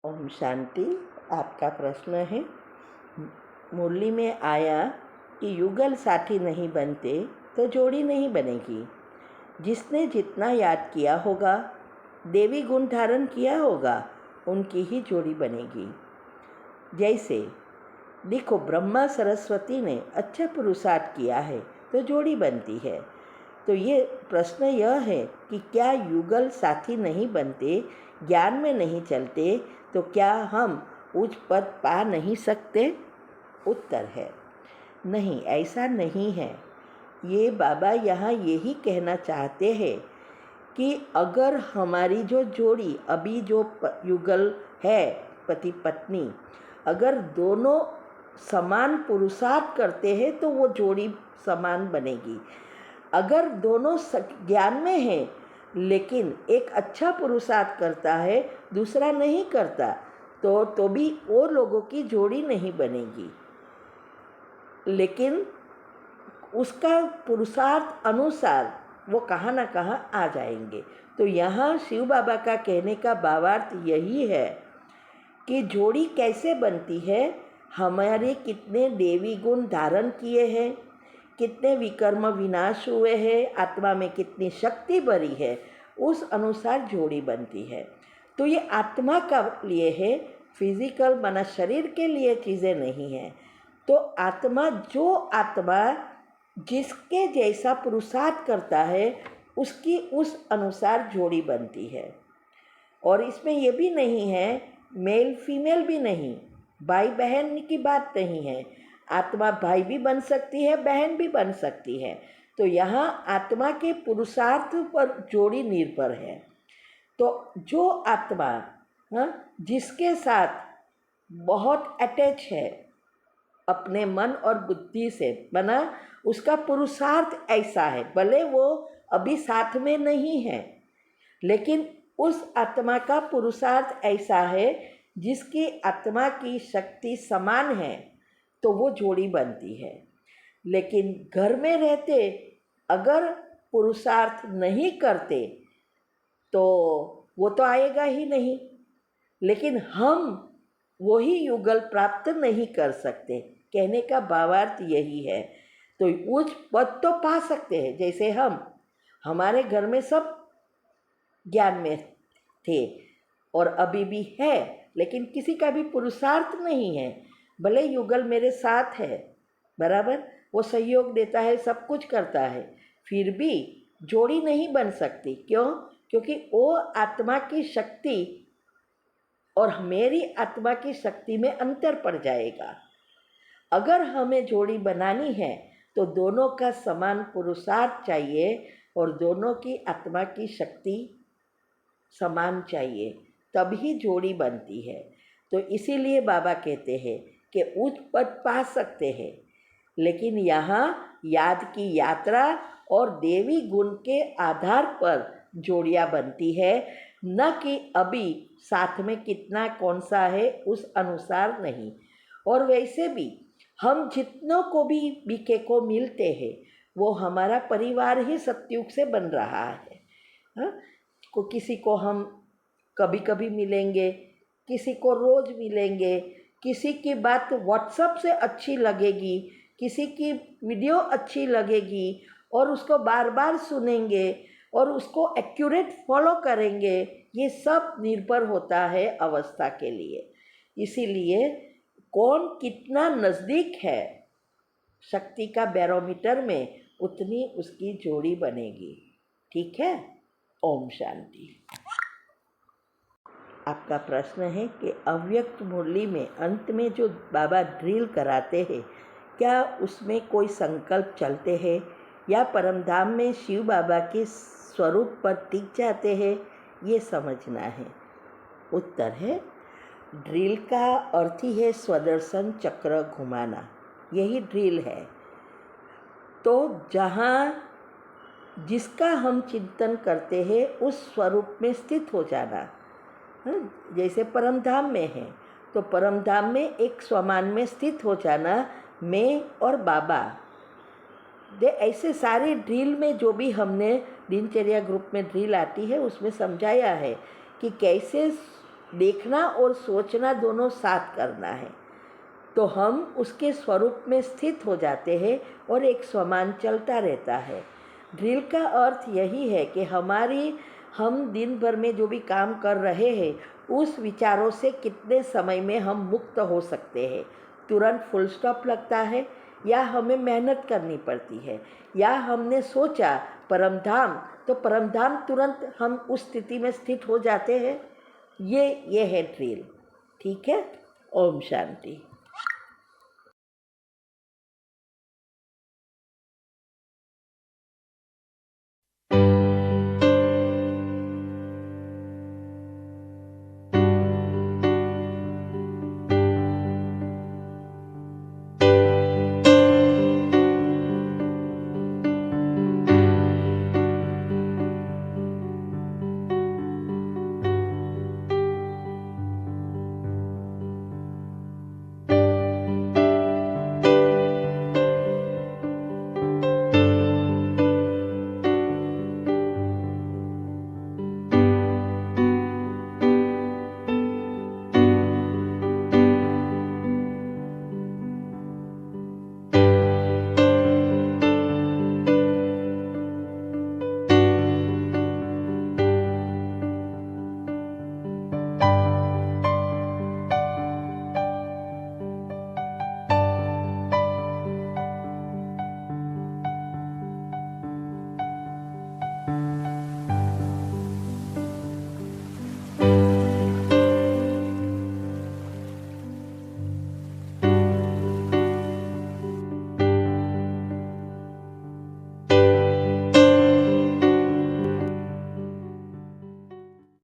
ओम शांति। आपका प्रश्न है, मुरली में आया कि युगल साथी नहीं बनते तो जोड़ी नहीं बनेगी। जिसने जितना याद किया होगा, देवी गुण धारण किया होगा, उनकी ही जोड़ी बनेगी। जैसे देखो, ब्रह्मा सरस्वती ने अच्छा पुरुषार्थ किया है तो जोड़ी बनती है। तो ये प्रश्न यह है कि क्या युगल साथी नहीं बनते, ज्ञान में नहीं चलते, तो क्या हम उच्च पद पा नहीं सकते? उत्तर है नहीं, ऐसा नहीं है। ये बाबा यहाँ यही कहना चाहते हैं कि अगर हमारी जो जोड़ी अभी जो युगल है, पति पत्नी, अगर दोनों समान पुरुषार्थ करते हैं तो वो जोड़ी समान बनेगी। अगर दोनों ज्ञान में हैं लेकिन एक अच्छा पुरुषार्थ करता है, दूसरा नहीं करता, तो भी वो लोगों की जोड़ी नहीं बनेगी। लेकिन उसका पुरुषार्थ अनुसार वो कहाँ ना कहाँ आ जाएंगे। तो यहाँ शिव बाबा का कहने का भावार्थ यही है कि जोड़ी कैसे बनती है, हमारे कितने देवी गुण धारण किए हैं, कितने विकर्म विनाश हुए हैं, आत्मा में कितनी शक्ति भरी है, उस अनुसार जोड़ी बनती है। तो ये आत्मा का लिए है, फिजिकल माना शरीर के लिए चीज़ें नहीं हैं। तो आत्मा जिसके जैसा पुरुषार्थ करता है, उसकी उस अनुसार जोड़ी बनती है। और इसमें ये भी नहीं है मेल फीमेल भी नहीं, भाई बहन की बात नहीं है। आत्मा भाई भी बन सकती है, बहन भी बन सकती है। तो यहाँ आत्मा के पुरुषार्थ पर जोड़ी निर्भर है। तो जो आत्मा जिसके साथ बहुत अटैच है अपने मन और बुद्धि से बना, उसका पुरुषार्थ ऐसा है, भले वो अभी साथ में नहीं है, लेकिन उस आत्मा का पुरुषार्थ ऐसा है जिसकी आत्मा की शक्ति समान है, तो वो जोड़ी बनती है। लेकिन घर में रहते अगर पुरुषार्थ नहीं करते तो वो तो आएगा ही नहीं। लेकिन हम वही युगल प्राप्त नहीं कर सकते, कहने का भावार्थ यही है। तो उच्च पद तो पा सकते हैं, जैसे हमारे घर में सब ज्ञान में थे और अभी भी है, लेकिन किसी का भी पुरुषार्थ नहीं है। भले युगल मेरे साथ है, बराबर, वो सहयोग देता है, सब कुछ करता है, फिर भी जोड़ी नहीं बन सकती। क्यों? क्योंकि वो आत्मा की शक्ति और मेरी आत्मा की शक्ति में अंतर पड़ जाएगा। अगर हमें जोड़ी बनानी है तो दोनों का समान पुरुषार्थ चाहिए और दोनों की आत्मा की शक्ति समान चाहिए, तभी जोड़ी बनती है। तो इसीलिए बाबा कहते हैं कि उच्च पद पा सकते हैं, लेकिन यहाँ याद की यात्रा और देवी गुण के आधार पर जोड़ियाँ बनती है, न कि अभी साथ में कितना कौन सा है उस अनुसार नहीं। और वैसे भी हम जितनों को भी बीके को मिलते हैं, वो हमारा परिवार ही सत्युग से बन रहा है। किसी को हम कभी कभी मिलेंगे, किसी को रोज़ मिलेंगे, किसी की बात व्हाट्सएप से अच्छी लगेगी, किसी की वीडियो अच्छी लगेगी और उसको बार बार सुनेंगे और उसको एक्यूरेट फॉलो करेंगे। ये सब निर्भर होता है अवस्था के लिए। इसीलिए कौन कितना नज़दीक है शक्ति का बैरोमीटर में, उतनी उसकी जोड़ी बनेगी। ठीक है? ओम शांति। आपका प्रश्न है कि अव्यक्त मुरली में अंत में जो बाबा ड्रिल कराते हैं, क्या उसमें कोई संकल्प चलते हैं या परमधाम में शिव बाबा के स्वरूप पर टिक जाते हैं, ये समझना है। उत्तर है ड्रिल का अर्थ ही है स्वदर्शन चक्र घुमाना, यही ड्रिल है। तो जहाँ जिसका हम चिंतन करते हैं उस स्वरूप में स्थित हो जाना। जैसे परमधाम में है तो परमधाम में एक स्वमान में स्थित हो जाना, मैं और बाबा। ऐसे सारे ड्रिल में जो भी हमने दिनचर्या ग्रुप में ड्रिल आती है उसमें समझाया है कि कैसे देखना और सोचना दोनों साथ करना है, तो हम उसके स्वरूप में स्थित हो जाते हैं और एक समान चलता रहता है। ड्रिल का अर्थ यही है कि हम दिन भर में जो भी काम कर रहे हैं उस विचारों से कितने समय में हम मुक्त हो सकते हैं। तुरंत फुल स्टॉप लगता है या हमें मेहनत करनी पड़ती है, या हमने सोचा परमधाम, तो परमधाम तुरंत हम उस स्थिति में स्थित हो जाते हैं। ये है ड्रिल। ठीक है। ओम शांति।